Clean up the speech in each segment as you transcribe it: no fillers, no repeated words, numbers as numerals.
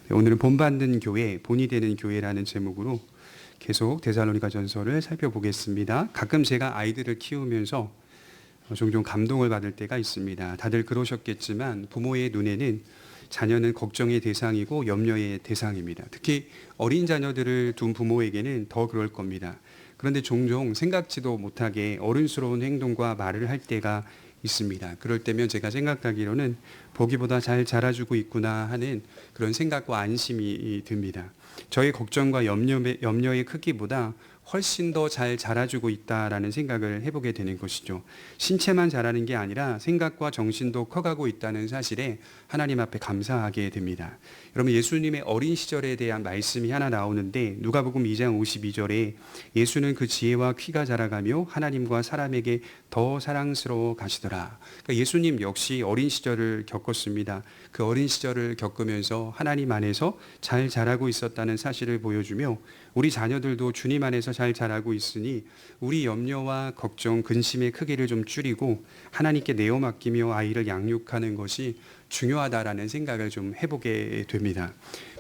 오늘은 본받는 교회, 본이 되는 교회라는 제목으로 계속 데살로니가 전서를 살펴보겠습니다. 가끔 제가 아이들을 키우면서 종종 감동을 받을 때가 있습니다. 다들 그러셨겠지만 부모의 눈에는 자녀는 걱정의 대상이고 염려의 대상입니다. 특히 어린 자녀들을 둔 부모에게는 더 그럴 겁니다. 그런데 종종 생각지도 못하게 어른스러운 행동과 말을 할 때가 있습니다. 그럴 때면 제가 생각하기로는 보기보다 잘 자라주고 있구나 하는 그런 생각과 안심이 듭니다. 저의 걱정과 염려의 크기보다 훨씬 더 잘 자라주고 있다라는 생각을 해보게 되는 것이죠. 신체만 자라는 게 아니라 생각과 정신도 커가고 있다는 사실에 하나님 앞에 감사하게 됩니다. 여러분, 예수님의 어린 시절에 대한 말씀이 하나 나오는데 누가복음 2장 52절에 예수는 그 지혜와 키가 자라가며 하나님과 사람에게 더 사랑스러워 가시더라. 그러니까 예수님 역시 어린 시절을 겪었습니다. 그 어린 시절을 겪으면서 하나님 안에서 잘 자라고 있었다는 사실을 보여주며 우리 자녀들도 주님 안에서 잘 자라고 있으니 우리 염려와 걱정, 근심의 크기를 좀 줄이고 하나님께 내어 맡기며 아이를 양육하는 것이 중요하다라는 생각을 좀 해보게 됩니다.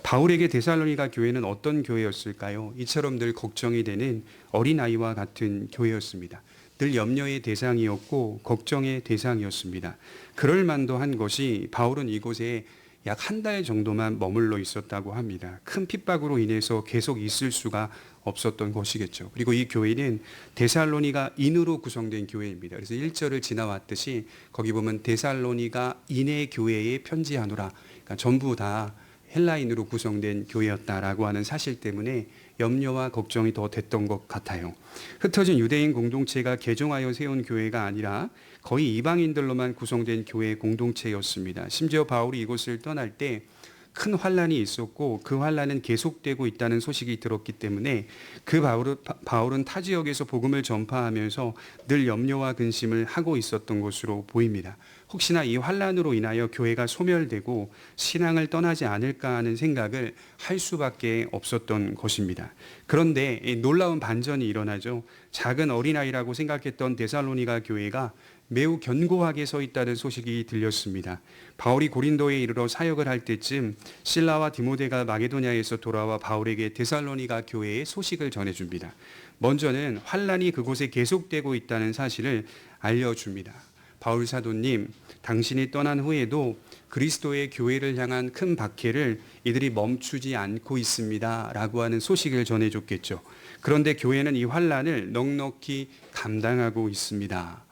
바울에게 데살로니가 교회는 어떤 교회였을까요? 이처럼 늘 걱정이 되는 어린아이와 같은 교회였습니다. 늘 염려의 대상이었고 걱정의 대상이었습니다. 그럴 만도 한 것이 바울은 이곳에 약 한 달 정도만 머물러 있었다고 합니다. 큰 핍박으로 인해서 계속 있을 수가 없었던 것이겠죠. 그리고 이 교회는 데살로니가 인으로 구성된 교회입니다. 그래서 1절을 지나왔듯이 거기 보면 데살로니가 인의 교회에 편지하노라. 그러니까 전부 다 헬라인으로 구성된 교회였다라고 하는 사실 때문에 염려와 걱정이 더 됐던 것 같아요. 흩어진 유대인 공동체가 개종하여 세운 교회가 아니라 거의 이방인들로만 구성된 교회 공동체였습니다. 심지어 바울이 이곳을 떠날 때 큰 환란이 있었고 그 환란은 계속되고 있다는 소식이 들었기 때문에 그 바울은 타 지역에서 복음을 전파하면서 늘 염려와 근심을 하고 있었던 것으로 보입니다. 혹시나 이 환란으로 인하여 교회가 소멸되고 신앙을 떠나지 않을까 하는 생각을 할 수밖에 없었던 것입니다. 그런데 놀라운 반전이 일어나죠. 작은 어린아이라고 생각했던 데살로니가 교회가 매우 견고하게 서 있다는 소식이 들렸습니다. 바울이 고린도에 이르러 사역을 할 때쯤 실라와 디모데가 마게도냐에서 돌아와 바울에게 데살로니가 교회의 소식을 전해줍니다. 먼저는 환란이 그곳에 계속되고 있다는 사실을 알려줍니다. 바울 사도님, 당신이 떠난 후에도 그리스도의 교회를 향한 큰 박해를 이들이 멈추지 않고 있습니다 라고 하는 소식을 전해줬겠죠. 그런데 교회는 이 환란을 넉넉히 감당하고 있습니다.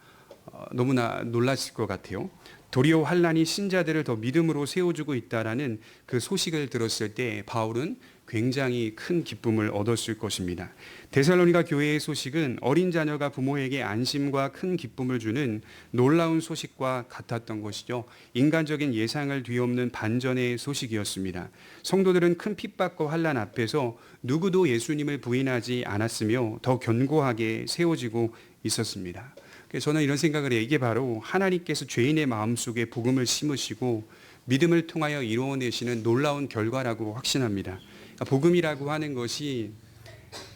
너무나 놀라실 것 같아요. 도리어 환란이 신자들을 더 믿음으로 세워주고 있다라는 그 소식을 들었을 때 바울은 굉장히 큰 기쁨을 얻었을 것입니다. 데살로니가 교회의 소식은 어린 자녀가 부모에게 안심과 큰 기쁨을 주는 놀라운 소식과 같았던 것이죠. 인간적인 예상을 뒤엎는 반전의 소식이었습니다. 성도들은 큰 핍박과 환란 앞에서 누구도 예수님을 부인하지 않았으며 더 견고하게 세워지고 있었습니다. 저는 이런 생각을 해요. 이게 바로 하나님께서 죄인의 마음속에 복음을 심으시고 믿음을 통하여 이루어내시는 놀라운 결과라고 확신합니다. 그러니까 복음이라고 하는 것이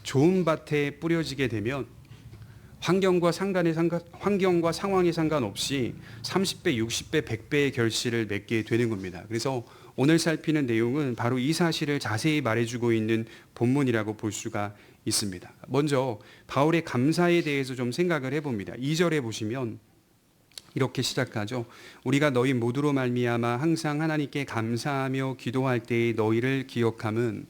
좋은 밭에 뿌려지게 되면 환경과 상황에 상관없이 30배, 60배, 100배의 결실을 맺게 되는 겁니다. 그래서 오늘 살피는 내용은 바로 이 사실을 자세히 말해주고 있는 본문이라고 볼 수가 있습니다. 먼저 바울의 감사에 대해서 좀 생각을 해봅니다. 2절에 보시면 이렇게 시작하죠. 우리가 너희 모두로 말미암아 항상 하나님께 감사하며 기도할 때에 너희를 기억함은,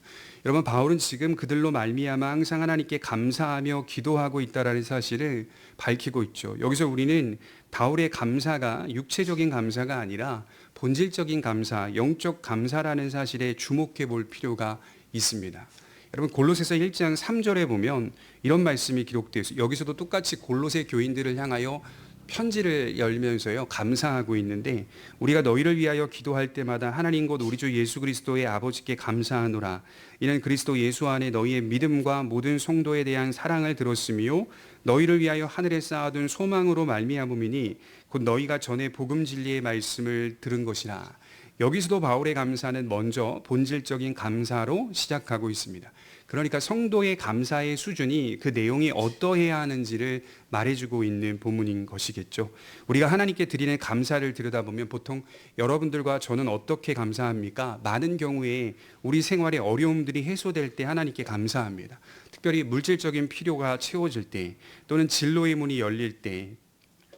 여러분, 바울은 지금 그들로 말미암아 항상 하나님께 감사하며 기도하고 있다라는 사실을 밝히고 있죠. 여기서 우리는 바울의 감사가 육체적인 감사가 아니라 본질적인 감사, 영적 감사라는 사실에 주목해 볼 필요가 있습니다. 여러분, 골로새서 1장 3절에 보면 이런 말씀이 기록되어 있어요. 여기서도 똑같이 골로새 교인들을 향하여 편지를 열면서요 감사하고 있는데, 우리가 너희를 위하여 기도할 때마다 하나님 곧 우리 주 예수 그리스도의 아버지께 감사하노라. 이는 그리스도 예수 안에 너희의 믿음과 모든 성도에 대한 사랑을 들었으며 너희를 위하여 하늘에 쌓아둔 소망으로 말미암음이니 곧 너희가 전에 복음 진리의 말씀을 들은 것이라. 여기서도 바울의 감사는 먼저 본질적인 감사로 시작하고 있습니다. 그러니까 성도의 감사의 수준이 그 내용이 어떠해야 하는지를 말해주고 있는 본문인 것이겠죠. 우리가 하나님께 드리는 감사를 들여다보면 보통 여러분들과 저는 어떻게 감사합니까? 많은 경우에 우리 생활의 어려움들이 해소될 때 하나님께 감사합니다. 특별히 물질적인 필요가 채워질 때, 또는 진로의 문이 열릴 때,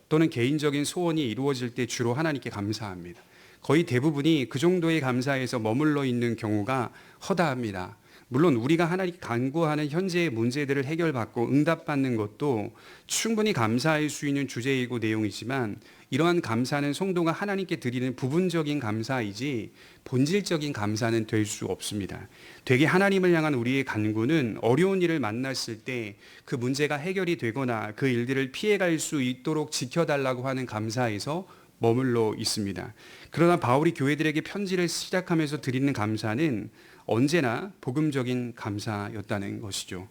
또는 개인적인 소원이 이루어질 때 주로 하나님께 감사합니다. 거의 대부분이 그 정도의 감사에서 머물러 있는 경우가 허다합니다. 물론 우리가 하나님께 간구하는 현재의 문제들을 해결받고 응답받는 것도 충분히 감사할 수 있는 주제이고 내용이지만, 이러한 감사는 성도가 하나님께 드리는 부분적인 감사이지 본질적인 감사는 될 수 없습니다. 되게 하나님을 향한 우리의 간구는 어려운 일을 만났을 때 그 문제가 해결이 되거나 그 일들을 피해갈 수 있도록 지켜달라고 하는 감사에서 머물러 있습니다. 그러나 바울이 교회들에게 편지를 시작하면서 드리는 감사는 언제나 복음적인 감사였다는 것이죠.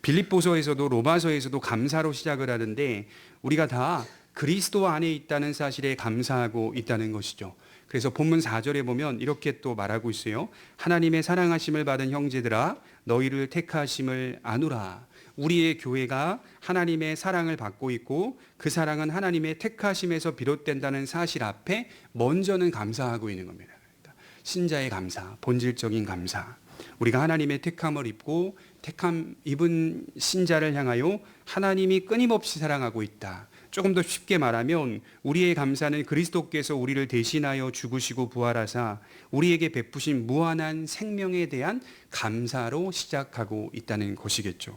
빌립보서에서도 로마서에서도 감사로 시작을 하는데 우리가 다 그리스도 안에 있다는 사실에 감사하고 있다는 것이죠. 그래서 본문 4절에 보면 이렇게 또 말하고 있어요. 하나님의 사랑하심을 받은 형제들아 너희를 택하심을 아노라. 우리의 교회가 하나님의 사랑을 받고 있고 그 사랑은 하나님의 택하심에서 비롯된다는 사실 앞에 먼저는 감사하고 있는 겁니다. 그러니까 신자의 감사, 본질적인 감사. 우리가 하나님의 택함을 입고 택함 입은 신자를 향하여 하나님이 끊임없이 사랑하고 있다. 조금 더 쉽게 말하면 우리의 감사는 그리스도께서 우리를 대신하여 죽으시고 부활하사 우리에게 베푸신 무한한 생명에 대한 감사로 시작하고 있다는 것이겠죠.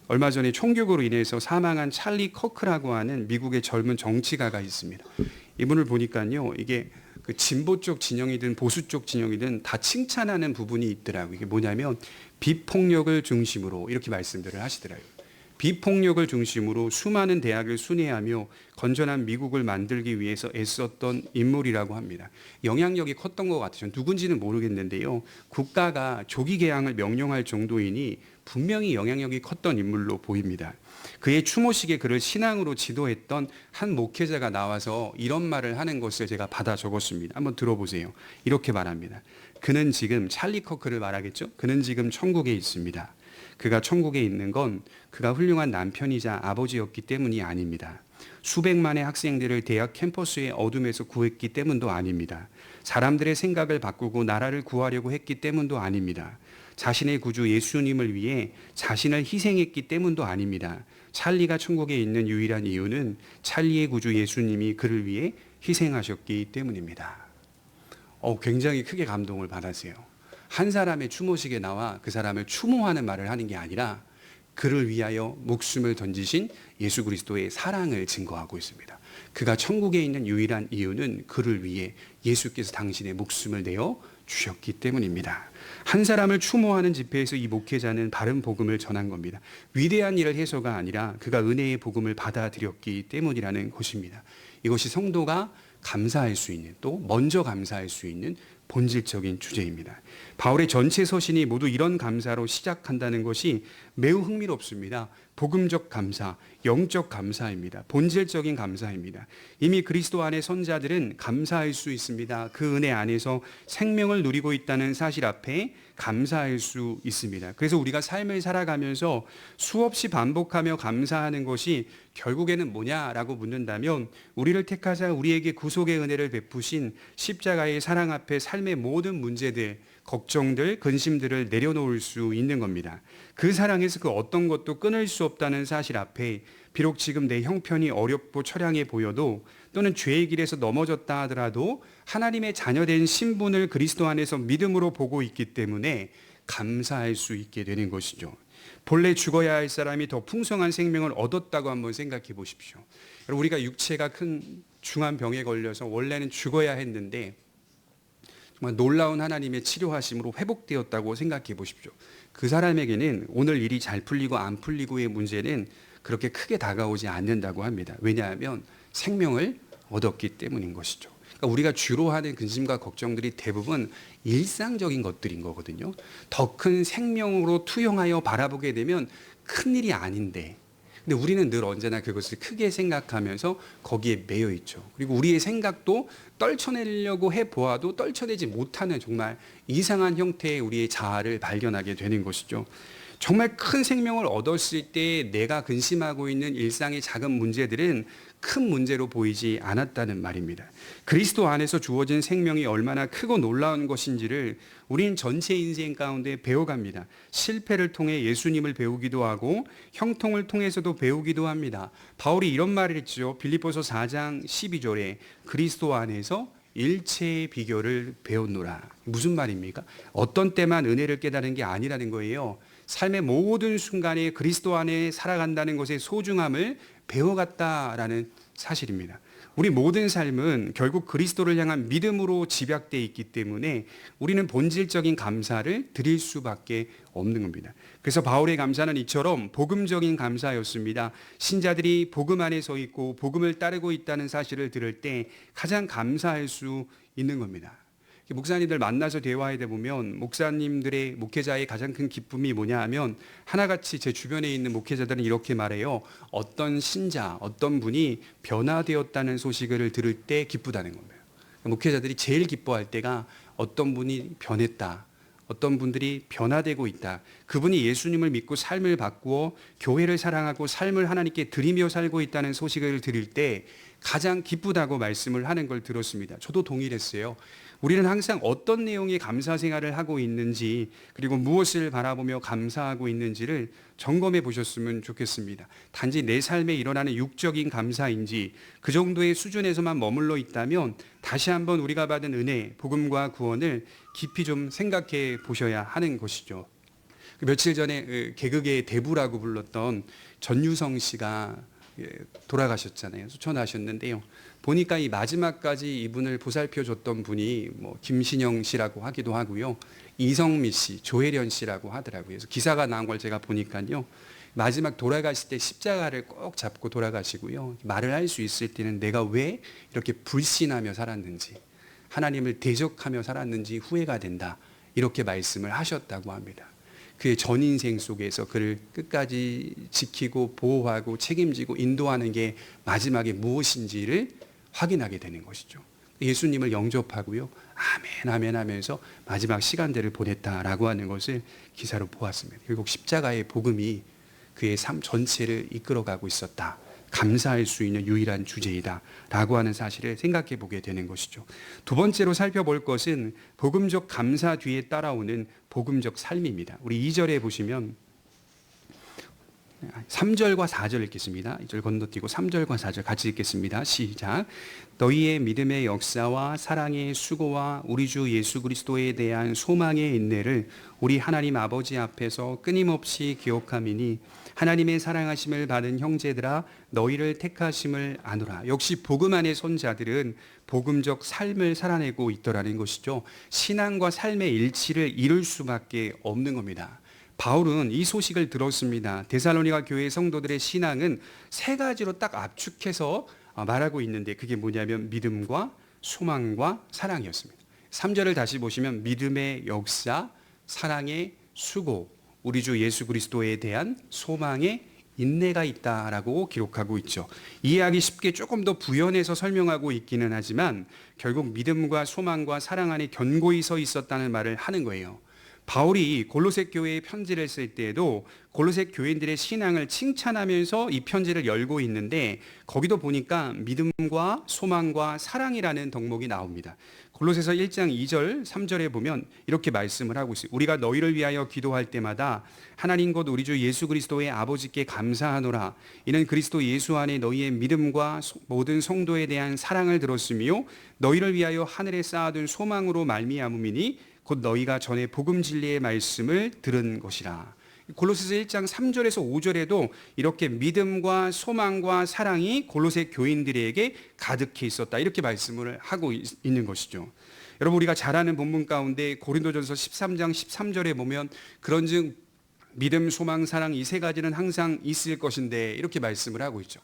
얼마 전에 총격으로 인해서 사망한 찰리 커크라고 하는 미국의 젊은 정치가가 있습니다. 이분을 보니까요, 이게 그 진보 쪽 진영이든 보수 쪽 진영이든 다 칭찬하는 부분이 있더라고요. 이게 뭐냐면 비폭력을 중심으로 이렇게 말씀들을 하시더라고요. 비폭력을 중심으로 수많은 대학을 순회하며 건전한 미국을 만들기 위해서 애썼던 인물이라고 합니다. 영향력이 컸던 것 같아요. 누군지는 모르겠는데요. 국가가 조기 개항을 명령할 정도이니 분명히 영향력이 컸던 인물로 보입니다. 그의 추모식에 그를 신앙으로 지도했던 한 목회자가 나와서 이런 말을 하는 것을 제가 받아 적었습니다. 한번 들어보세요. 이렇게 말합니다. 그는 지금 찰리 커크를 말하겠죠. 그는 지금 천국에 있습니다. 그가 천국에 있는 건 그가 훌륭한 남편이자 아버지였기 때문이 아닙니다. 수백만의 학생들을 대학 캠퍼스의 어둠에서 구했기 때문도 아닙니다. 사람들의 생각을 바꾸고 나라를 구하려고 했기 때문도 아닙니다. 자신의 구주 예수님을 위해 자신을 희생했기 때문도 아닙니다. 찰리가 천국에 있는 유일한 이유는 찰리의 구주 예수님이 그를 위해 희생하셨기 때문입니다. 굉장히 크게 감동을 받았어요. 한 사람의 추모식에 나와 그 사람을 추모하는 말을 하는 게 아니라 그를 위하여 목숨을 던지신 예수 그리스도의 사랑을 증거하고 있습니다. 그가 천국에 있는 유일한 이유는 그를 위해 예수께서 당신의 목숨을 내어 주셨기 때문입니다. 한 사람을 추모하는 집회에서 이 목회자는 바른 복음을 전한 겁니다. 위대한 일을 해서가 아니라 그가 은혜의 복음을 받아들였기 때문이라는 것입니다. 이것이 성도가 감사할 수 있는, 또 먼저 감사할 수 있는 본질적인 주제입니다. 바울의 전체 서신이 모두 이런 감사로 시작한다는 것이 매우 흥미롭습니다. 복음적 감사, 영적 감사입니다. 본질적인 감사입니다. 이미 그리스도 안의 선자들은 감사할 수 있습니다. 그 은혜 안에서 생명을 누리고 있다는 사실 앞에 감사할 수 있습니다. 그래서 우리가 삶을 살아가면서 수없이 반복하며 감사하는 것이 결국에는 뭐냐라고 묻는다면 우리를 택하사 우리에게 구속의 은혜를 베푸신 십자가의 사랑 앞에 삶의 모든 문제들, 걱정들, 근심들을 내려놓을 수 있는 겁니다. 그 사랑에서 그 어떤 것도 끊을 수 없다는 사실 앞에 비록 지금 내 형편이 어렵고 처량해 보여도, 또는 죄의 길에서 넘어졌다 하더라도 하나님의 자녀된 신분을 그리스도 안에서 믿음으로 보고 있기 때문에 감사할 수 있게 되는 것이죠. 본래 죽어야 할 사람이 더 풍성한 생명을 얻었다고 한번 생각해 보십시오. 우리가 육체가 큰 중한 병에 걸려서 원래는 죽어야 했는데 정말 놀라운 하나님의 치료하심으로 회복되었다고 생각해 보십시오. 그 사람에게는 오늘 일이 잘 풀리고 안 풀리고의 문제는 그렇게 크게 다가오지 않는다고 합니다. 왜냐하면 생명을 얻었기 때문인 것이죠. 그러니까 우리가 주로 하는 근심과 걱정들이 대부분 일상적인 것들인 거거든요. 더 큰 생명으로 투영하여 바라보게 되면 큰 일이 아닌데, 근데 우리는 늘 언제나 그것을 크게 생각하면서 거기에 매여 있죠. 그리고 우리의 생각도 떨쳐내려고 해보아도 떨쳐내지 못하는 정말 이상한 형태의 우리의 자아를 발견하게 되는 것이죠. 정말 큰 생명을 얻었을 때 내가 근심하고 있는 일상의 작은 문제들은 큰 문제로 보이지 않았다는 말입니다. 그리스도 안에서 주어진 생명이 얼마나 크고 놀라운 것인지를 우린 전체 인생 가운데 배워갑니다. 실패를 통해 예수님을 배우기도 하고 형통을 통해서도 배우기도 합니다. 바울이 이런 말을 했죠. 빌립보서 4장 12절에 그리스도 안에서 일체의 비결을 배웠노라. 무슨 말입니까? 어떤 때만 은혜를 깨달은 게 아니라는 거예요. 삶의 모든 순간에 그리스도 안에 살아간다는 것의 소중함을 배워갔다라는 사실입니다. 우리 모든 삶은 결국 그리스도를 향한 믿음으로 집약되어 있기 때문에 우리는 본질적인 감사를 드릴 수밖에 없는 겁니다. 그래서 바울의 감사는 이처럼 복음적인 감사였습니다. 신자들이 복음 안에 서 있고 복음을 따르고 있다는 사실을 들을 때 가장 감사할 수 있는 겁니다. 목사님들 만나서 대화하다 보면 목사님들의 목회자의 가장 큰 기쁨이 뭐냐 하면 하나같이 제 주변에 있는 목회자들은 이렇게 말해요. 어떤 신자, 어떤 분이 변화되었다는 소식을 들을 때 기쁘다는 겁니다. 목회자들이 제일 기뻐할 때가 어떤 분이 변했다. 어떤 분들이 변화되고 있다. 그분이 예수님을 믿고 삶을 바꾸어 교회를 사랑하고 삶을 하나님께 드리며 살고 있다는 소식을 들을 때 가장 기쁘다고 말씀을 하는 걸 들었습니다. 저도 동일했어요. 우리는 항상 어떤 내용의 감사 생활을 하고 있는지 그리고 무엇을 바라보며 감사하고 있는지를 점검해 보셨으면 좋겠습니다. 단지 내 삶에 일어나는 육적인 감사인지 그 정도의 수준에서만 머물러 있다면 다시 한번 우리가 받은 은혜, 복음과 구원을 깊이 좀 생각해 보셔야 하는 것이죠. 며칠 전에 개그계의 대부라고 불렀던 전유성 씨가 돌아가셨잖아요. 소천하셨는데요. 보니까 이 마지막까지 이분을 보살펴줬던 분이 김신영 씨라고 하기도 하고요. 이성미 씨, 조혜련 씨라고 하더라고요. 그래서 기사가 나온 걸 제가 보니까요. 마지막 돌아가실 때 십자가를 꼭 잡고 돌아가시고요. 말을 할 수 있을 때는 내가 왜 이렇게 불신하며 살았는지, 하나님을 대적하며 살았는지 후회가 된다. 이렇게 말씀을 하셨다고 합니다. 그의 전 인생 속에서 그를 끝까지 지키고 보호하고 책임지고 인도하는 게 마지막에 무엇인지를 확인하게 되는 것이죠. 예수님을 영접하고요. 아멘 아멘 하면서 마지막 시간들을 보냈다라고 하는 것을 기사로 보았습니다. 결국 십자가의 복음이 그의 삶 전체를 이끌어가고 있었다. 감사할 수 있는 유일한 주제이다 라고 하는 사실을 생각해 보게 되는 것이죠. 두 번째로 살펴볼 것은 복음적 감사 뒤에 따라오는 복음적 삶입니다. 우리 2절에 보시면 3절과 4절 읽겠습니다. 2절 건너뛰고 3절과 4절 같이 읽겠습니다. 시작. 너희의 믿음의 역사와 사랑의 수고와 우리 주 예수 그리스도에 대한 소망의 인내를 우리 하나님 아버지 앞에서 끊임없이 기억함이니 하나님의 사랑하심을 받은 형제들아 너희를 택하심을 아노라. 역시 복음 안의 손자들은 복음적 삶을 살아내고 있더라는 것이죠. 신앙과 삶의 일치를 이룰 수밖에 없는 겁니다. 바울은 이 소식을 들었습니다. 데살로니가 교회 성도들의 신앙은 세 가지로 딱 압축해서 말하고 있는데 그게 뭐냐면 믿음과 소망과 사랑이었습니다. 3절을 다시 보시면 믿음의 역사, 사랑의 수고, 우리 주 예수 그리스도에 대한 소망의 인내가 있다라고 기록하고 있죠. 이해하기 쉽게 조금 더 부연해서 설명하고 있기는 하지만 결국 믿음과 소망과 사랑 안에 견고히 서 있었다는 말을 하는 거예요. 바울이 골로새 교회에 편지를 쓸 때에도 골로새 교인들의 신앙을 칭찬하면서 이 편지를 열고 있는데 거기도 보니까 믿음과 소망과 사랑이라는 덕목이 나옵니다. 골로새서 1장 2절 3절에 보면 이렇게 말씀을 하고 있어요. 우리가 너희를 위하여 기도할 때마다 하나님 곧 우리 주 예수 그리스도의 아버지께 감사하노라. 이는 그리스도 예수 안에 너희의 믿음과 모든 성도에 대한 사랑을 들었으며 너희를 위하여 하늘에 쌓아둔 소망으로 말미암음이니 곧 너희가 전에 복음 진리의 말씀을 들은 것이라. 골로새서 1장 3절에서 5절에도 이렇게 믿음과 소망과 사랑이 골로새 교인들에게 가득해 있었다. 이렇게 말씀을 하고 있는 것이죠. 여러분 우리가 잘 아는 본문 가운데 고린도전서 13장 13절에 보면 그런즉 믿음, 소망, 사랑 이 세 가지는 항상 있을 것인데 이렇게 말씀을 하고 있죠.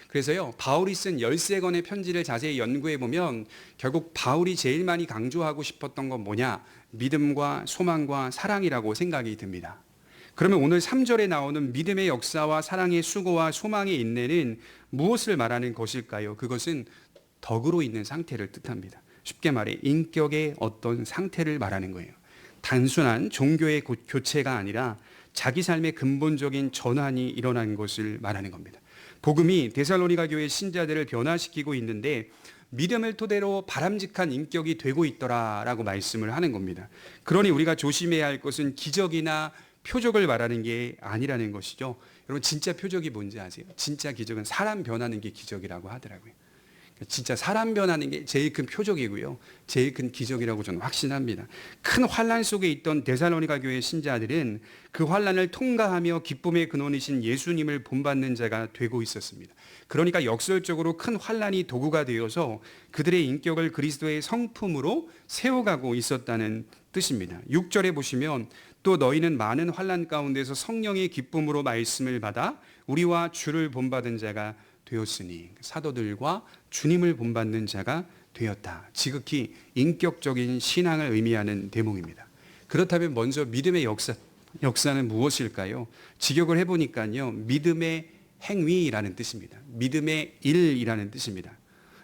그래서요 바울이 쓴 13권의 편지를 자세히 연구해 보면 결국 바울이 제일 많이 강조하고 싶었던 건 뭐냐? 믿음과 소망과 사랑이라고 생각이 듭니다. 그러면 오늘 3절에 나오는 믿음의 역사와 사랑의 수고와 소망의 인내는 무엇을 말하는 것일까요? 그것은 덕으로 있는 상태를 뜻합니다. 쉽게 말해 인격의 어떤 상태를 말하는 거예요. 단순한 종교의 교체가 아니라 자기 삶의 근본적인 전환이 일어난 것을 말하는 겁니다. 복음이 데살로니가 교회 신자들을 변화시키고 있는데 믿음을 토대로 바람직한 인격이 되고 있더라라고 말씀을 하는 겁니다. 그러니 우리가 조심해야 할 것은 기적이나 표적을 말하는 게 아니라는 것이죠. 여러분 진짜 표적이 뭔지 아세요? 진짜 기적은 사람 변하는 게 기적이라고 하더라고요. 진짜 사람 변하는 게 제일 큰 표적이고요. 제일 큰 기적이라고 저는 확신합니다. 큰 환난 속에 있던 데살로니가 교회 신자들은 그 환난을 통과하며 기쁨의 근원이신 예수님을 본받는 자가 되고 있었습니다. 그러니까 역설적으로 큰 환난이 도구가 되어서 그들의 인격을 그리스도의 성품으로 세워가고 있었다는 뜻입니다. 6절에 보시면 또 너희는 많은 환난 가운데서 성령의 기쁨으로 말씀을 받아 우리와 주를 본받은 자가 되었으니 사도들과 주님을 본받는 자가 되었다. 지극히 인격적인 신앙을 의미하는 대목입니다. 그렇다면 먼저 믿음의 역사는 무엇일까요? 직역을 해보니까요. 믿음의 행위라는 뜻입니다. 믿음의 일이라는 뜻입니다.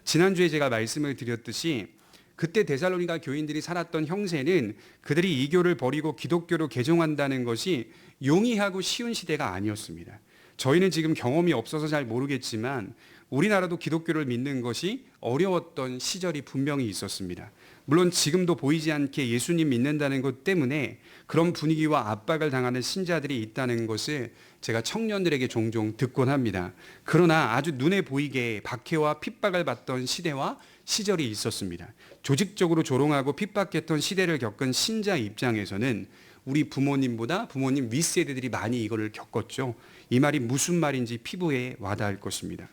지난주에 제가 말씀을 드렸듯이 그때 데살로니가 교인들이 살았던 형세는 그들이 이교를 버리고 기독교로 개종한다는 것이 용이하고 쉬운 시대가 아니었습니다. 저희는 지금 경험이 없어서 잘 모르겠지만 우리나라도 기독교를 믿는 것이 어려웠던 시절이 분명히 있었습니다. 물론 지금도 보이지 않게 예수님 믿는다는 것 때문에 그런 분위기와 압박을 당하는 신자들이 있다는 것을 제가 청년들에게 종종 듣곤 합니다. 그러나 아주 눈에 보이게 박해와 핍박을 받던 시대와 시절이 있었습니다. 조직적으로 조롱하고 핍박했던 시대를 겪은 신자 입장에서는 우리 부모님보다 부모님 윗세대들이 많이 이거를 겪었죠. 이 말이 무슨 말인지 피부에 와닿을 것입니다.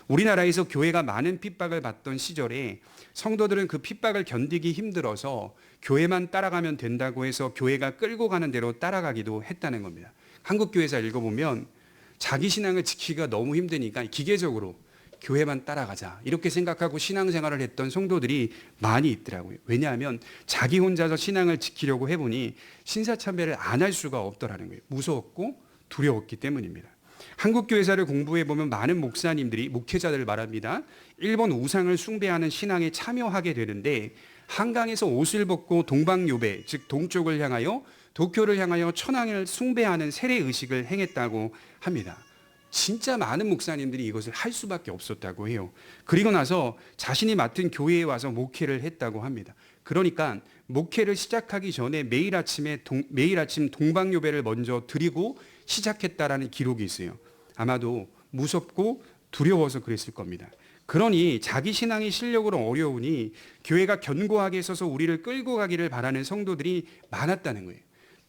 우리나라에서 교회가 많은 핍박을 받던 시절에 성도들은 그 핍박을 견디기 힘들어서 교회만 따라가면 된다고 해서 교회가 끌고 가는 대로 따라가기도 했다는 겁니다. 한국교회사 읽어보면 자기 신앙을 지키기가 너무 힘드니까 기계적으로 교회만 따라가자 이렇게 생각하고 신앙생활을 했던 성도들이 많이 있더라고요. 왜냐하면 자기 혼자서 신앙을 지키려고 해보니 신사참배를 안 할 수가 없더라는 거예요. 무서웠고 두려웠기 때문입니다. 한국교회사를 공부해보면 많은 목사님들이 목회자들을 말합니다. 일본 우상을 숭배하는 신앙에 참여하게 되는데 한강에서 옷을 벗고 동방요배 즉 동쪽을 향하여 도쿄를 향하여 천황을 숭배하는 세례의식을 행했다고 합니다. 진짜 많은 목사님들이 이것을 할 수밖에 없었다고 해요. 그리고 나서 자신이 맡은 교회에 와서 목회를 했다고 합니다. 그러니까 목회를 시작하기 전에 매일 아침 동방요배를 먼저 드리고 시작했다라는 기록이 있어요. 아마도 무섭고 두려워서 그랬을 겁니다. 그러니 자기 신앙이 실력으로 어려우니 교회가 견고하게 서서 우리를 끌고 가기를 바라는 성도들이 많았다는 거예요.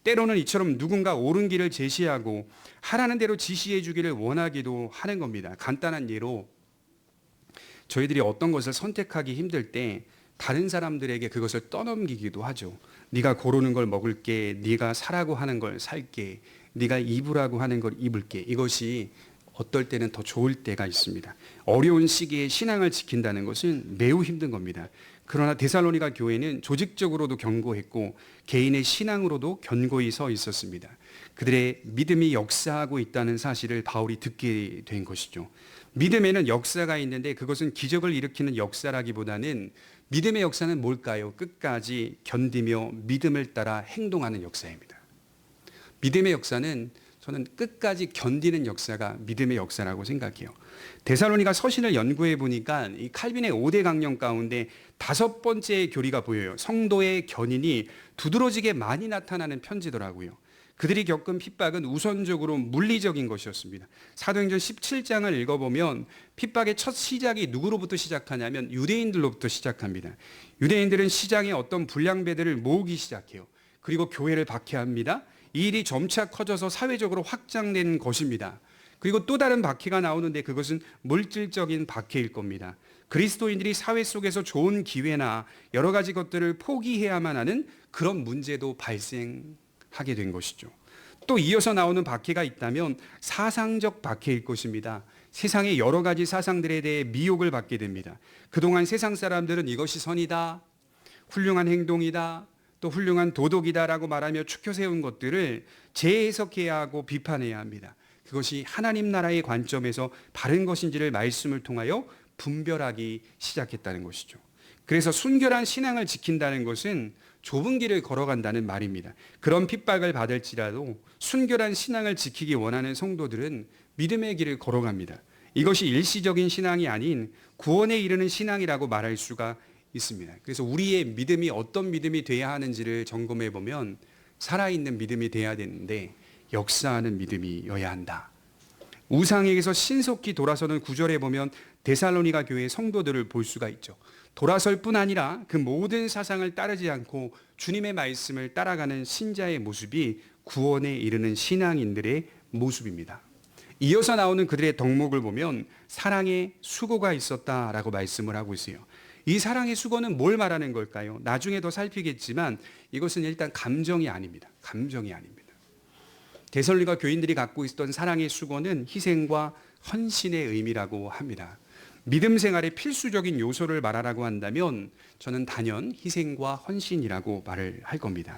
때로는 이처럼 누군가 옳은 길을 제시하고 하라는 대로 지시해 주기를 원하기도 하는 겁니다. 간단한 예로 저희들이 어떤 것을 선택하기 힘들 때 다른 사람들에게 그것을 떠넘기기도 하죠. 네가 고르는 걸 먹을게, 네가 사라고 하는 걸 살게, 네가 입으라고 하는 걸 입을게. 이것이 어떨 때는 더 좋을 때가 있습니다. 어려운 시기에 신앙을 지킨다는 것은 매우 힘든 겁니다. 그러나 데살로니가 교회는 조직적으로도 견고했고 개인의 신앙으로도 견고히 서 있었습니다. 그들의 믿음이 역사하고 있다는 사실을 바울이 듣게 된 것이죠. 믿음에는 역사가 있는데 그것은 기적을 일으키는 역사라기보다는 믿음의 역사는 뭘까요? 끝까지 견디며 믿음을 따라 행동하는 역사입니다. 믿음의 역사는 저는 끝까지 견디는 역사가 믿음의 역사라고 생각해요. 데살로니가 서신을 연구해 보니까 이 칼빈의 5대 강령 가운데 5번째 교리가 보여요. 성도의 견인이 두드러지게 많이 나타나는 편지더라고요. 그들이 겪은 핍박은 우선적으로 물리적인 것이었습니다. 사도행전 17장을 읽어보면 핍박의 첫 시작이 누구로부터 시작하냐면 유대인들로부터 시작합니다. 유대인들은 시장에 어떤 불량배들을 모으기 시작해요. 그리고 교회를 박해합니다. 이 일이 점차 커져서 사회적으로 확장된 것입니다. 그리고 또 다른 박해가 나오는데 그것은 물질적인 박해일 겁니다. 그리스도인들이 사회 속에서 좋은 기회나 여러 가지 것들을 포기해야만 하는 그런 문제도 발생하게 된 것이죠. 또 이어서 나오는 박해가 있다면 사상적 박해일 것입니다. 세상의 여러 가지 사상들에 대해 미혹을 받게 됩니다. 그동안 세상 사람들은 이것이 선이다, 훌륭한 행동이다, 또 훌륭한 도덕이다라고 말하며 추켜 세운 것들을 재해석해야 하고 비판해야 합니다. 그것이 하나님 나라의 관점에서 바른 것인지를 말씀을 통하여 분별하기 시작했다는 것이죠. 그래서 순결한 신앙을 지킨다는 것은 좁은 길을 걸어간다는 말입니다. 그런 핍박을 받을지라도 순결한 신앙을 지키기 원하는 성도들은 믿음의 길을 걸어갑니다. 이것이 일시적인 신앙이 아닌 구원에 이르는 신앙이라고 말할 수가 있습니다. 그래서 우리의 믿음이 어떤 믿음이 돼야 하는지를 점검해 보면 살아있는 믿음이 돼야 되는데 역사하는 믿음이어야 한다. 우상에게서 신속히 돌아서는 구절에 보면 데살로니가 교회 성도들을 볼 수가 있죠. 돌아설 뿐 아니라 그 모든 사상을 따르지 않고 주님의 말씀을 따라가는 신자의 모습이 구원에 이르는 신앙인들의 모습입니다. 이어서 나오는 그들의 덕목을 보면 사랑의 수고가 있었다라고 말씀을 하고 있어요. 이 사랑의 수고는 뭘 말하는 걸까요? 나중에 더 살피겠지만 이것은 일단 감정이 아닙니다. 감정이 아닙니다. 데살로니가 교인들이 갖고 있었던 사랑의 수고는 희생과 헌신의 의미라고 합니다. 믿음 생활의 필수적인 요소를 말하라고 한다면 저는 단연 희생과 헌신이라고 말을 할 겁니다.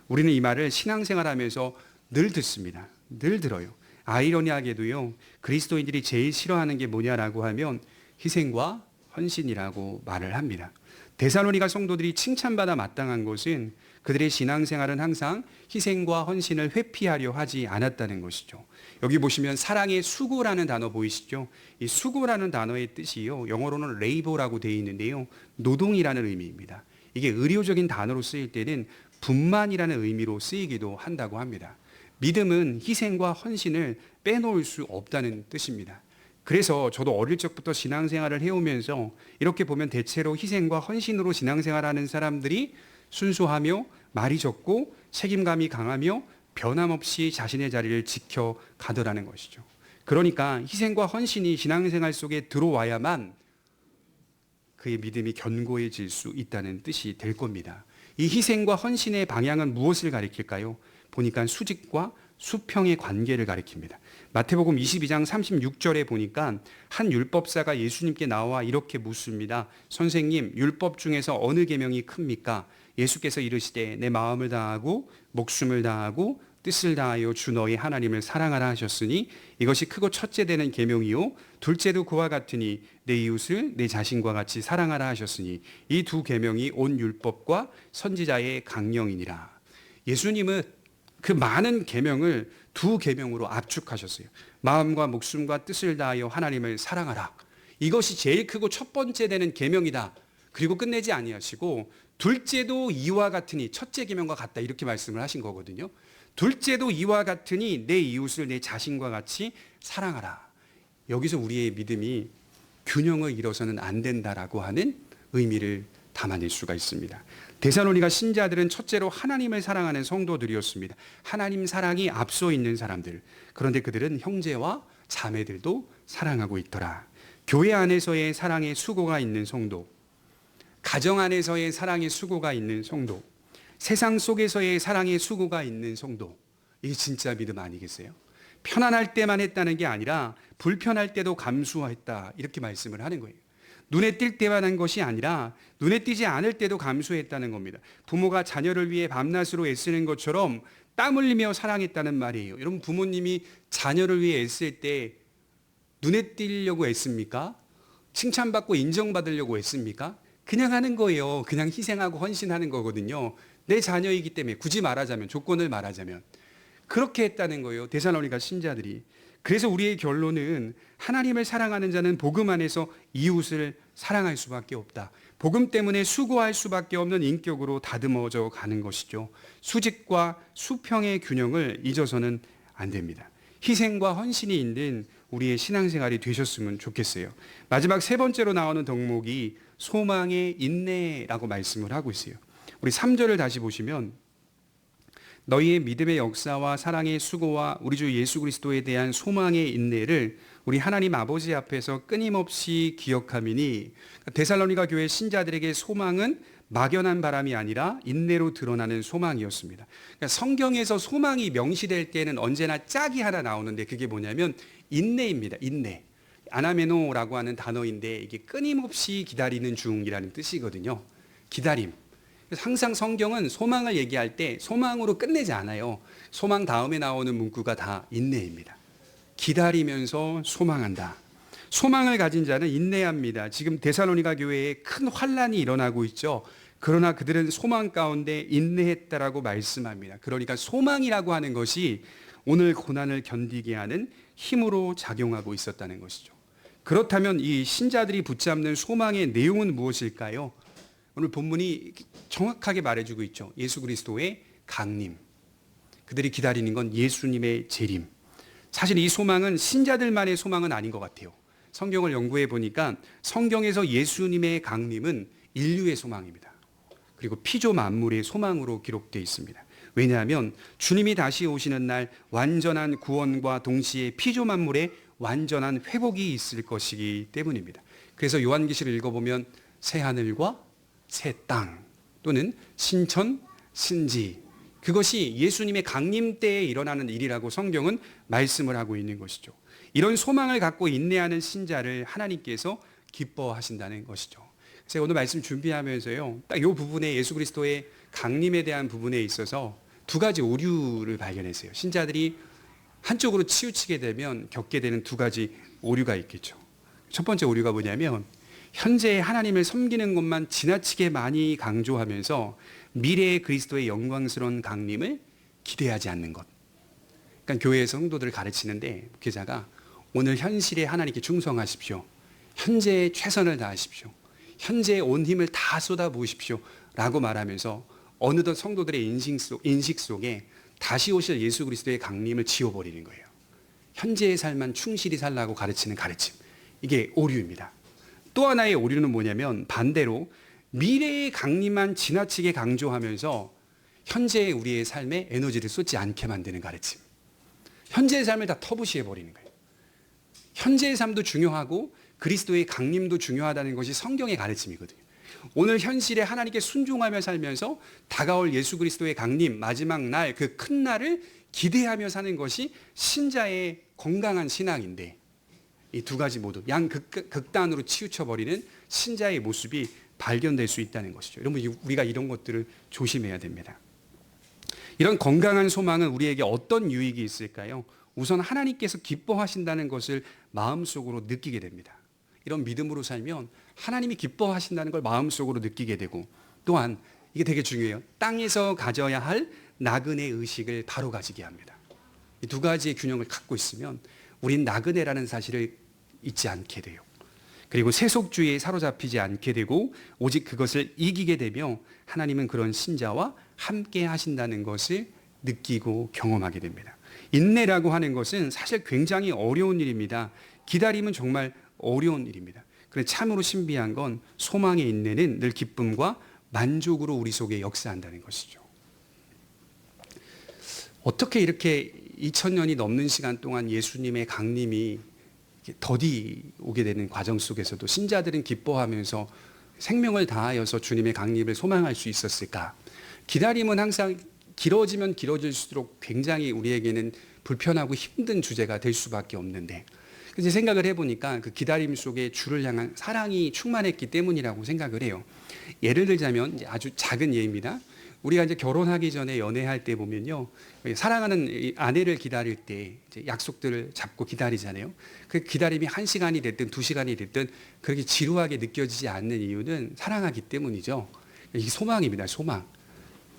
우리는 이 말을 신앙생활하면서 늘 듣습니다. 늘 들어요. 아이러니하게도요, 그리스도인들이 제일 싫어하는 게 뭐냐라고 하면 희생과 헌신이라고 말을 합니다. 데살로니가 성도들이 칭찬받아 마땅한 것은 그들의 신앙생활은 항상 희생과 헌신을 회피하려 하지 않았다는 것이죠. 여기 보시면 사랑의 수고라는 단어 보이시죠? 이 수고라는 단어의 뜻이요, 영어로는 레이버라고 되어 있는데요, 노동이라는 의미입니다. 이게 의료적인 단어로 쓰일 때는 분만이라는 의미로 쓰이기도 한다고 합니다. 믿음은 희생과 헌신을 빼놓을 수 없다는 뜻입니다. 그래서 저도 어릴 적부터 신앙생활을 해오면서 이렇게 보면 대체로 희생과 헌신으로 신앙생활하는 사람들이 순수하며 말이 적고 책임감이 강하며 변함없이 자신의 자리를 지켜가더라는 것이죠. 그러니까 희생과 헌신이 신앙생활 속에 들어와야만 그의 믿음이 견고해질 수 있다는 뜻이 될 겁니다. 이 희생과 헌신의 방향은 무엇을 가리킬까요? 보니까 수직과 수평의 관계를 가리킵니다. 마태복음 22장 36절에 보니까 한 율법사가 예수님께 나와 이렇게 묻습니다. 선생님, 율법 중에서 어느 계명이 큽니까? 예수께서 이르시되 내 마음을 다하고 목숨을 다하고 뜻을 다하여 주 너희 하나님을 사랑하라 하셨으니 이것이 크고 첫째 되는 계명이요 둘째도 그와 같으니 내 이웃을 내 자신과 같이 사랑하라 하셨으니 이 두 계명이 온 율법과 선지자의 강령이니라. 예수님은 그 많은 계명을 두 계명으로 압축하셨어요. 마음과 목숨과 뜻을 다하여 하나님을 사랑하라. 이것이 제일 크고 첫 번째 되는 계명이다. 그리고 끝내지 아니하시고 둘째도 이와 같으니 첫째 계명과 같다 이렇게 말씀을 하신 거거든요. 둘째도 이와 같으니 내 이웃을 내 자신과 같이 사랑하라. 여기서 우리의 믿음이 균형을 잃어서는 안 된다라고 하는 의미를 담아낼 수가 있습니다. 데살로니가 신자들은 첫째로 하나님을 사랑하는 성도들이었습니다. 하나님 사랑이 앞서 있는 사람들. 그런데 그들은 형제와 자매들도 사랑하고 있더라. 교회 안에서의 사랑의 수고가 있는 성도, 가정 안에서의 사랑의 수고가 있는 성도, 세상 속에서의 사랑의 수고가 있는 성도. 이게 진짜 믿음 아니겠어요? 편안할 때만 했다는 게 아니라 불편할 때도 감수했다 이렇게 말씀을 하는 거예요. 눈에 띌 때만 한 것이 아니라 눈에 띄지 않을 때도 감수했다는 겁니다. 부모가 자녀를 위해 밤낮으로 애쓰는 것처럼 땀 흘리며 사랑했다는 말이에요. 여러분, 부모님이 자녀를 위해 애쓸 때 눈에 띄려고 애씁니까? 칭찬받고 인정받으려고 애씁니까? 그냥 하는 거예요. 그냥 희생하고 헌신하는 거거든요. 내 자녀이기 때문에, 굳이 말하자면, 조건을 말하자면 그렇게 했다는 거예요. 데살로니가 신자들이. 그래서 우리의 결론은 하나님을 사랑하는 자는 복음 안에서 이웃을 사랑할 수밖에 없다. 복음 때문에 수고할 수밖에 없는 인격으로 다듬어져 가는 것이죠. 수직과 수평의 균형을 잊어서는 안 됩니다. 희생과 헌신이 있는 우리의 신앙생활이 되셨으면 좋겠어요. 마지막 세 번째로 나오는 덕목이 소망의 인내라고 말씀을 하고 있어요. 우리 3절을 다시 보시면 너희의 믿음의 역사와 사랑의 수고와 우리 주 예수 그리스도에 대한 소망의 인내를 우리 하나님 아버지 앞에서 끊임없이 기억하미니, 데살로니가 교회 신자들에게 소망은 막연한 바람이 아니라 인내로 드러나는 소망이었습니다. 그러니까 성경에서 소망이 명시될 때는 언제나 짝이 하나 나오는데 그게 뭐냐면 인내입니다. 인내. 아나메노라고 하는 단어인데 이게 끊임없이 기다리는 중이라는 뜻이거든요. 기다림. 그래서 항상 성경은 소망을 얘기할 때 소망으로 끝내지 않아요. 소망 다음에 나오는 문구가 다 인내입니다. 기다리면서 소망한다. 소망을 가진 자는 인내합니다. 지금 데살로니가 교회에 큰 환란이 일어나고 있죠. 그러나 그들은 소망 가운데 인내했다라고 말씀합니다. 그러니까 소망이라고 하는 것이 오늘 고난을 견디게 하는 힘으로 작용하고 있었다는 것이죠. 그렇다면 이 신자들이 붙잡는 소망의 내용은 무엇일까요? 오늘 본문이 정확하게 말해주고 있죠. 예수 그리스도의 강림. 그들이 기다리는 건 예수님의 재림. 사실 이 소망은 신자들만의 소망은 아닌 것 같아요. 성경을 연구해 보니까 성경에서 예수님의 강림은 인류의 소망입니다. 그리고 피조 만물의 소망으로 기록되어 있습니다. 왜냐하면 주님이 다시 오시는 날 완전한 구원과 동시에 피조 만물의 완전한 회복이 있을 것이기 때문입니다. 그래서 요한계시를 읽어보면 새 하늘과 새 땅 또는 신천, 신지, 그것이 예수님의 강림 때에 일어나는 일이라고 성경은 말씀을 하고 있는 것이죠. 이런 소망을 갖고 인내하는 신자를 하나님께서 기뻐하신다는 것이죠. 제가 오늘 말씀 준비하면서요, 딱 이 부분에 예수 그리스도의 강림에 대한 부분에 있어서 두 가지 오류를 발견했어요. 신자들이 한쪽으로 치우치게 되면 겪게 되는 두 가지 오류가 있겠죠. 첫 번째 오류가 뭐냐면 현재 하나님을 섬기는 것만 지나치게 많이 강조하면서 미래의 그리스도의 영광스러운 강림을 기대하지 않는 것. 그러니까 교회 성도들을 가르치는데 목회자가 오늘 현실에 하나님께 충성하십시오. 현재에 최선을 다하십시오. 현재에 온 힘을 다 쏟아부으십시오. 라고 말하면서 어느덧 성도들의 인식 속에 다시 오실 예수 그리스도의 강림을 지워버리는 거예요. 현재의 삶만 충실히 살라고 가르치는 가르침. 이게 오류입니다. 또 하나의 오류는 뭐냐면 반대로 미래의 강림만 지나치게 강조하면서 현재의 우리의 삶에 에너지를 쏟지 않게 만드는 가르침. 현재의 삶을 다 터부시해버리는 거예요. 현재의 삶도 중요하고 그리스도의 강림도 중요하다는 것이 성경의 가르침이거든요. 오늘 현실에 하나님께 순종하며 살면서 다가올 예수 그리스도의 강림, 마지막 날, 그 큰 날을 기대하며 사는 것이 신자의 건강한 신앙인데 이 두 가지 모두 극단으로 치우쳐버리는 신자의 모습이 발견될 수 있다는 것이죠. 여러분, 우리가 이런 것들을 조심해야 됩니다. 이런 건강한 소망은 우리에게 어떤 유익이 있을까요? 우선 하나님께서 기뻐하신다는 것을 마음속으로 느끼게 됩니다. 이런 믿음으로 살면 하나님이 기뻐하신다는 걸 마음속으로 느끼게 되고, 또한 이게 되게 중요해요. 땅에서 가져야 할 나그네 의식을 바로 가지게 합니다. 이 두 가지의 균형을 갖고 있으면 우린 나그네라는 사실을 잊지 않게 돼요. 그리고 세속주의에 사로잡히지 않게 되고 오직 그것을 이기게 되며 하나님은 그런 신자와 함께 하신다는 것을 느끼고 경험하게 됩니다. 인내라고 하는 것은 사실 굉장히 어려운 일입니다. 기다림은 정말 어려운 일입니다. 그런데 참으로 신비한 건 소망의 인내는 늘 기쁨과 만족으로 우리 속에 역사한다는 것이죠. 어떻게 이렇게 2000년이 넘는 시간 동안 예수님의 강림이 더디 오게 되는 과정 속에서도 신자들은 기뻐하면서 생명을 다하여서 주님의 강림을 소망할 수 있었을까? 기다림은 항상 길어지면 길어질수록 굉장히 우리에게는 불편하고 힘든 주제가 될 수밖에 없는데, 그래서 생각을 해보니까 그 기다림 속에 주를 향한 사랑이 충만했기 때문이라고 생각을 해요. 예를 들자면 아주 작은 예입니다. 우리가 이제 결혼하기 전에 연애할 때 보면요, 사랑하는 아내를 기다릴 때 이제 약속들을 잡고 기다리잖아요. 그 기다림이 1시간이 됐든 2시간이 됐든 그렇게 지루하게 느껴지지 않는 이유는 사랑하기 때문이죠. 이게 소망입니다. 소망.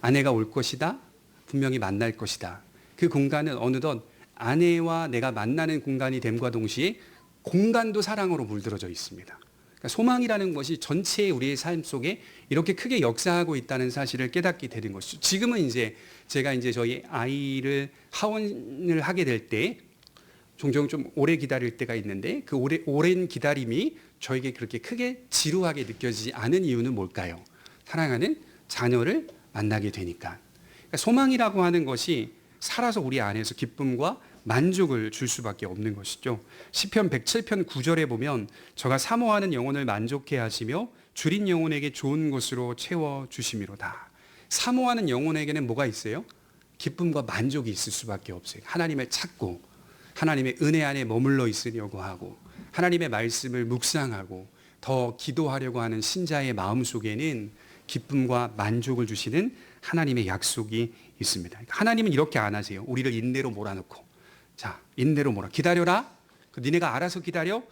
아내가 올 것이다. 분명히 만날 것이다. 그 공간은 어느덧 아내와 내가 만나는 공간이 됨과 동시에 공간도 사랑으로 물들어져 있습니다. 그러니까 소망이라는 것이 전체의 우리의 삶 속에 이렇게 크게 역사하고 있다는 사실을 깨닫게 되는 것이죠. 지금은 이제 제가 이제 저희 아이를 하원을 하게 될 때 종종 좀 오래 기다릴 때가 있는데 그 오랜 기다림이 저에게 그렇게 크게 지루하게 느껴지지 않은 이유는 뭘까요? 사랑하는 자녀를 만나게 되니까. 그러니까 소망이라고 하는 것이 살아서 우리 안에서 기쁨과 만족을 줄 수밖에 없는 것이죠. 시편 107편 9절에 보면 저가 사모하는 영혼을 만족해 하시며 줄인 영혼에게 좋은 것으로 채워 주심이로다. 사모하는 영혼에게는 뭐가 있어요? 기쁨과 만족이 있을 수밖에 없어요. 하나님을 찾고 하나님의 은혜 안에 머물러 있으려고 하고 하나님의 말씀을 묵상하고 더 기도하려고 하는 신자의 마음 속에는 기쁨과 만족을 주시는 하나님의 약속이 있습니다. 하나님은 이렇게 안 하세요. 우리를 인내로 몰아넣고, 자, 인내로 기다려라. 니네가 알아서 기다려.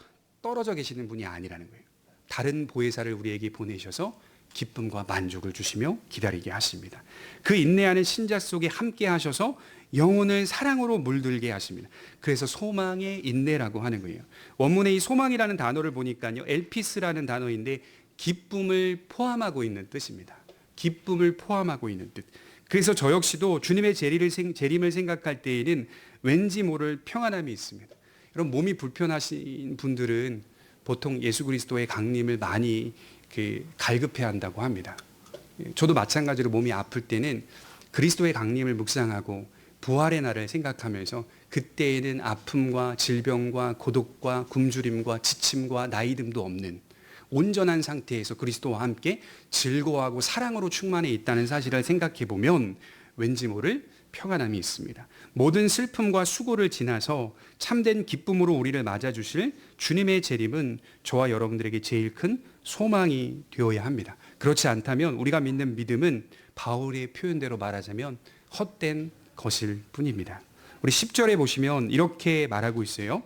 떨어져 계시는 분이 아니라는 거예요. 다른 보혜사를 우리에게 보내셔서 기쁨과 만족을 주시며 기다리게 하십니다. 그 인내하는 신자 속에 함께 하셔서 영혼을 사랑으로 물들게 하십니다. 그래서 소망의 인내라고 하는 거예요. 원문의 이 소망이라는 단어를 보니까요, 엘피스라는 단어인데 기쁨을 포함하고 있는 뜻입니다. 기쁨을 포함하고 있는 뜻. 그래서 저 역시도 주님의 재림을 생각할 때에는 왠지 모를 평안함이 있습니다. 여러분, 몸이 불편하신 분들은 보통 예수 그리스도의 강림을 많이 갈급해 한다고 합니다. 저도 마찬가지로 몸이 아플 때는 그리스도의 강림을 묵상하고 부활의 날을 생각하면서 그때에는 아픔과 질병과 고독과 굶주림과 지침과 나이듦도 없는 온전한 상태에서 그리스도와 함께 즐거워하고 사랑으로 충만해 있다는 사실을 생각해 보면 왠지 모를 평안함이 있습니다. 모든 슬픔과 수고를 지나서 참된 기쁨으로 우리를 맞아주실 주님의 재림은 저와 여러분들에게 제일 큰 소망이 되어야 합니다. 그렇지 않다면 우리가 믿는 믿음은 바울의 표현대로 말하자면 헛된 것일 뿐입니다. 우리 10절에 보시면 이렇게 말하고 있어요.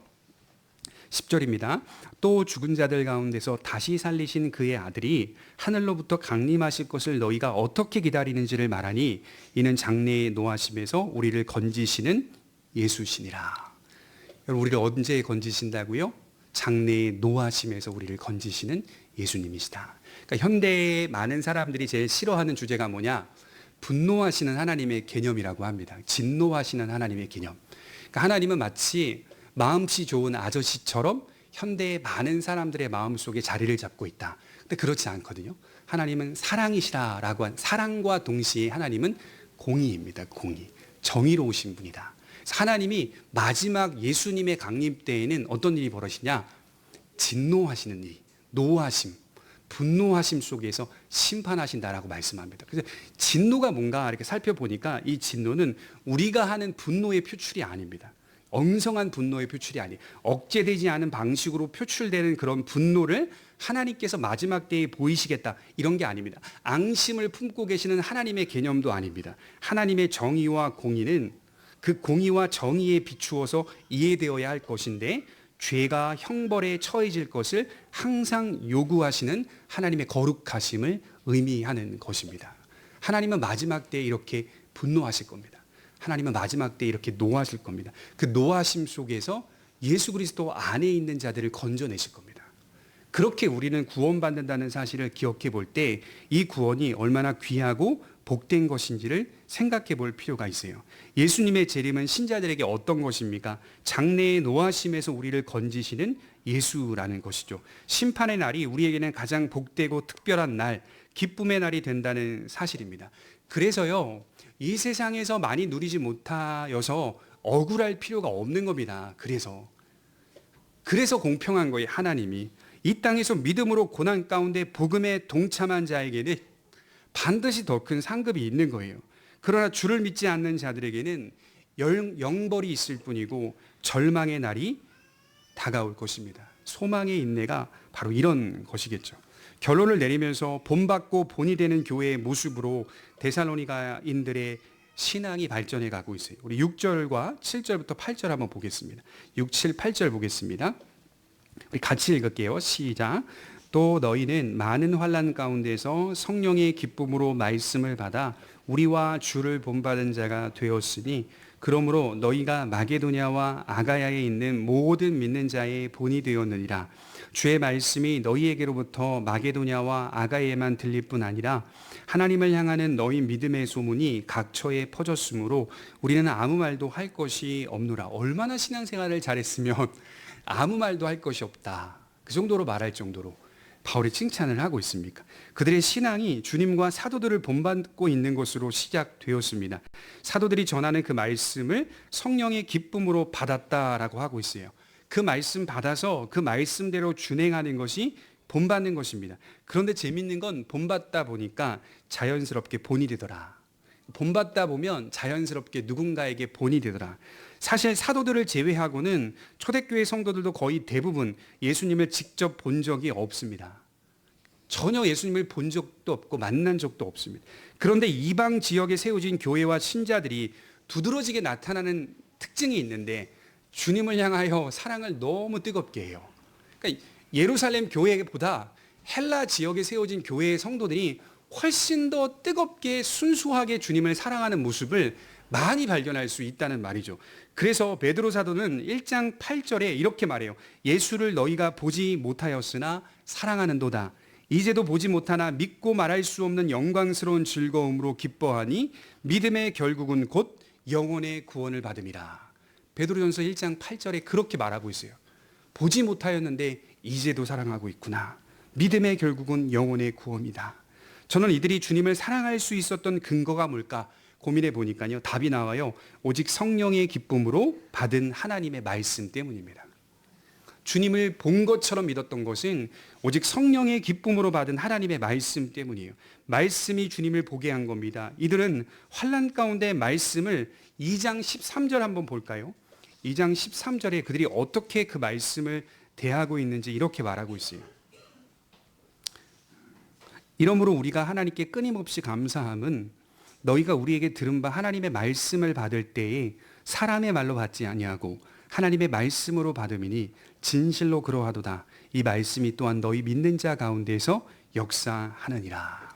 10절입니다. 또 죽은 자들 가운데서 다시 살리신 그의 아들이 하늘로부터 강림하실 것을 너희가 어떻게 기다리는지를 말하니 이는 장래의 노하심에서 우리를 건지시는 예수시니라. 여러분, 우리를 언제 건지신다고요? 장래의 노하심에서 우리를 건지시는 예수님이시다. 그러니까 현대의 많은 사람들이 제일 싫어하는 주제가 뭐냐? 분노하시는 하나님의 개념이라고 합니다. 진노하시는 하나님의 개념. 그러니까 하나님은 마치 마음씨 좋은 아저씨처럼 현대의 많은 사람들의 마음속에 자리를 잡고 있다. 근데 그렇지 않거든요. 하나님은 사랑이시라라고 한, 사랑과 동시에 하나님은 공의입니다. 공의. 정의로우신 분이다. 하나님이 마지막 예수님의 강림 때에는 어떤 일이 벌어지냐? 진노하시는 일, 노하심, 분노하심 속에서 심판하신다라고 말씀합니다. 그래서 진노가 뭔가 이렇게 살펴보니까 이 진노는 우리가 하는 분노의 표출이 아닙니다. 엉성한 분노의 표출이 아니에요. 억제되지 않은 방식으로 표출되는 그런 분노를 하나님께서 마지막 때에 보이시겠다, 이런 게 아닙니다. 앙심을 품고 계시는 하나님의 개념도 아닙니다. 하나님의 정의와 공의는 그 공의와 정의에 비추어서 이해되어야 할 것인데 죄가 형벌에 처해질 것을 항상 요구하시는 하나님의 거룩하심을 의미하는 것입니다. 하나님은 마지막 때에 이렇게 분노하실 겁니다. 하나님은 마지막 때 이렇게 노하실 겁니다. 그 노하심 속에서 예수 그리스도 안에 있는 자들을 건져내실 겁니다. 그렇게 우리는 구원받는다는 사실을 기억해 볼 때 이 구원이 얼마나 귀하고 복된 것인지를 생각해 볼 필요가 있어요. 예수님의 재림은 신자들에게 어떤 것입니까? 장래의 노하심에서 우리를 건지시는 예수라는 것이죠. 심판의 날이 우리에게는 가장 복되고 특별한 날, 기쁨의 날이 된다는 사실입니다. 그래서요, 이 세상에서 많이 누리지 못하여서 억울할 필요가 없는 겁니다. 그래서 공평한 거예요. 하나님이 이 땅에서 믿음으로 고난 가운데 복음에 동참한 자에게는 반드시 더 큰 상급이 있는 거예요. 그러나 주를 믿지 않는 자들에게는 영벌이 있을 뿐이고 절망의 날이 다가올 것입니다. 소망의 인내가 바로 이런 것이겠죠. 결론을 내리면서 본받고 본이 되는 교회의 모습으로 데살로니가인들의 신앙이 발전해 가고 있어요. 우리 6절과 7절부터 8절 한번 보겠습니다. 6, 7, 8절 보겠습니다. 우리 같이 읽을게요. 시작. 또 너희는 많은 환난 가운데서 성령의 기쁨으로 말씀을 받아 우리와 주를 본받은 자가 되었으니 그러므로 너희가 마게도냐와 아가야에 있는 모든 믿는 자의 본이 되었느니라. 주의 말씀이 너희에게로부터 마게도냐와 아가야에만 들릴 뿐 아니라 하나님을 향하는 너희 믿음의 소문이 각처에 퍼졌으므로 우리는 아무 말도 할 것이 없노라. 얼마나 신앙생활을 잘했으면 아무 말도 할 것이 없다, 그 정도로 말할 정도로 바울이 칭찬을 하고 있습니까? 그들의 신앙이 주님과 사도들을 본받고 있는 것으로 시작되었습니다. 사도들이 전하는 그 말씀을 성령의 기쁨으로 받았다라고 하고 있어요. 그 말씀 받아서 그 말씀대로 준행하는 것이 본받는 것입니다. 그런데 재밌는 건 본받다 보니까 자연스럽게 본이 되더라. 본받다 보면 자연스럽게 누군가에게 본이 되더라. 사실 사도들을 제외하고는 초대교회 성도들도 거의 대부분 예수님을 직접 본 적이 없습니다. 전혀 예수님을 본 적도 없고 만난 적도 없습니다. 그런데 이방 지역에 세워진 교회와 신자들이 두드러지게 나타나는 특징이 있는데 주님을 향하여 사랑을 너무 뜨겁게 해요. 그러니까 예루살렘 교회보다 헬라 지역에 세워진 교회의 성도들이 훨씬 더 뜨겁게 순수하게 주님을 사랑하는 모습을 많이 발견할 수 있다는 말이죠. 그래서 베드로 사도는 1장 8절에 이렇게 말해요. 예수를 너희가 보지 못하였으나 사랑하는도다. 이제도 보지 못하나 믿고 말할 수 없는 영광스러운 즐거움으로 기뻐하니 믿음의 결국은 곧 영혼의 구원을 받음이라. 베드로전서 1장 8절에 그렇게 말하고 있어요. 보지 못하였는데 이제도 사랑하고 있구나. 믿음의 결국은 영혼의 구원이다. 저는 이들이 주님을 사랑할 수 있었던 근거가 뭘까 고민해 보니까요. 답이 나와요. 오직 성령의 기쁨으로 받은 하나님의 말씀 때문입니다. 주님을 본 것처럼 믿었던 것은 오직 성령의 기쁨으로 받은 하나님의 말씀 때문이에요. 말씀이 주님을 보게 한 겁니다. 이들은 환난 가운데 말씀을 2장 13절 한번 볼까요? 2장 13절에 그들이 어떻게 그 말씀을 대하고 있는지 이렇게 말하고 있어요. 이러므로 우리가 하나님께 끊임없이 감사함은 너희가 우리에게 들은 바 하나님의 말씀을 받을 때에 사람의 말로 받지 아니하고 하나님의 말씀으로 받음이니 진실로 그러하도다. 이 말씀이 또한 너희 믿는 자 가운데서 역사하느니라.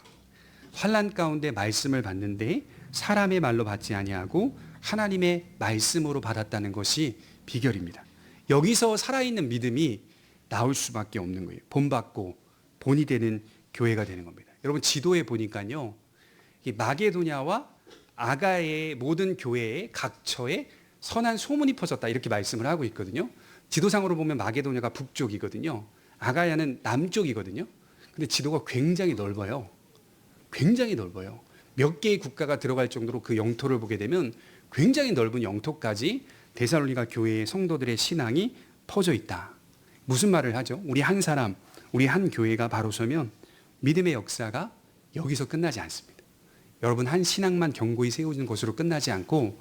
환난 가운데 말씀을 받는데 사람의 말로 받지 아니하고 하나님의 말씀으로 받았다는 것이 비결입니다. 여기서 살아있는 믿음이 나올 수밖에 없는 거예요. 본받고 본이 되는 교회가 되는 겁니다. 여러분 지도에 보니까요. 이 마게도냐와 아가의 모든 교회의 각처에 선한 소문이 퍼졌다 이렇게 말씀을 하고 있거든요. 지도상으로 보면 마게도냐가 북쪽이거든요. 아가야는 남쪽이거든요. 근데 지도가 굉장히 넓어요. 굉장히 넓어요. 몇 개의 국가가 들어갈 정도로 그 영토를 보게 되면 굉장히 넓은 영토까지 데살로니가 교회의 성도들의 신앙이 퍼져 있다. 무슨 말을 하죠? 우리 한 사람, 우리 한 교회가 바로 서면 믿음의 역사가 여기서 끝나지 않습니다. 여러분 한 신앙만 견고히 세워진 것으로 끝나지 않고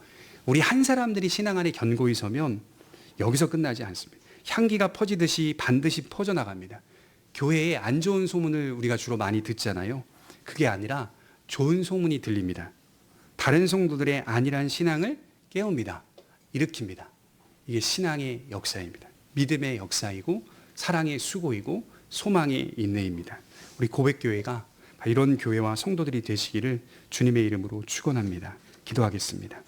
우리 한 사람들이 신앙 안에 견고히 서면 여기서 끝나지 않습니다. 향기가 퍼지듯이 반드시 퍼져나갑니다. 교회에 안 좋은 소문을 우리가 주로 많이 듣잖아요. 그게 아니라 좋은 소문이 들립니다. 다른 성도들의 안일한 신앙을 깨웁니다. 일으킵니다. 이게 신앙의 역사입니다. 믿음의 역사이고 사랑의 수고이고 소망의 인내입니다. 우리 고백교회가 이런 교회와 성도들이 되시기를 주님의 이름으로 축원합니다. 기도하겠습니다.